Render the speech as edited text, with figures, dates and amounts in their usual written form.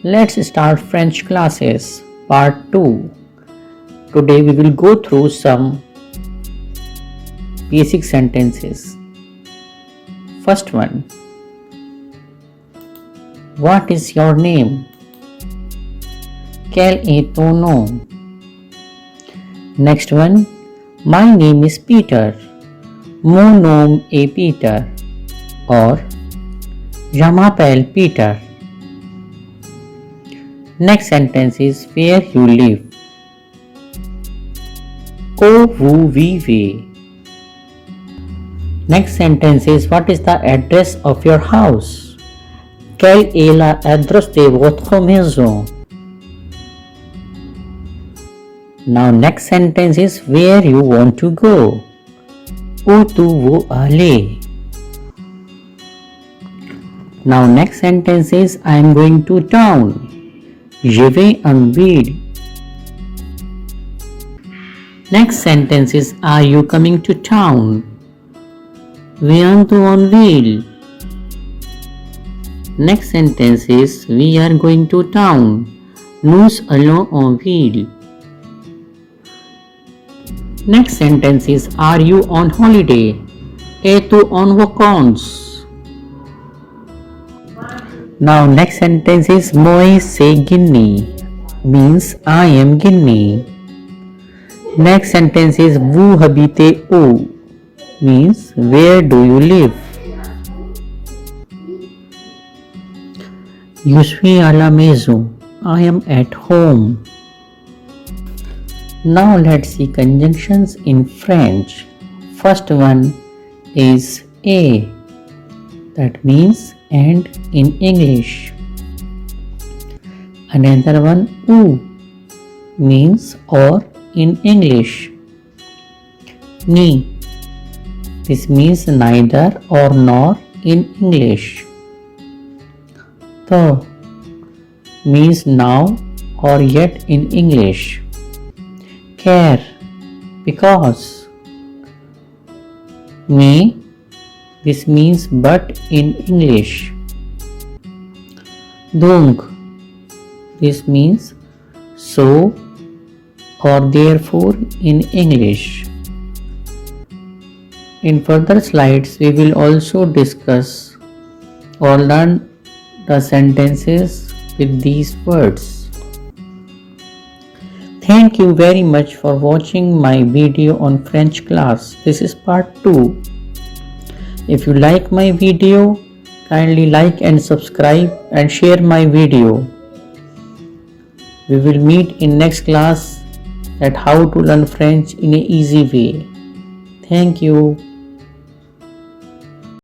Let's start French classes, part 2. Today we will go through some basic sentences. First one. What is your name? Quel est ton nom? Next one. My name is Peter. Mon nom est Peter. Or Je m'appelle Peter. Next sentence is where you live. Où vous vivez? Next sentence is what is the address of your house? Quelle est l'adresse de votre maison? Now next sentence is where you want to go. Où tu veux aller? Now next sentence is I am going to town. Je vais en ville. Next sentence is are you coming to town? Viens-tu en ville? Next sentence is we are going to town. Nous allons en ville. Next sentence is are you on holiday? Es-tu en vacances? Now next sentence is moi c'est Guinea, means I am Guinea. Next sentence is vous habitez où, means where do you live. Je suis à la maison, I am at home. Now let's see conjunctions in French. First one is a, that means and in English. Another one ou, means or in English. Ni, this means neither or nor in English. The, means now or yet in English. Care, because. Me, this means but in English. Donc, this means so or therefore in English. In further slides, we will also discuss or learn the sentences with these words. Thank you very much for watching my video on French class. This is part 2. If you like my video, kindly like and subscribe and share my video. We will meet in next class at how to learn French in an easy way. Thank you.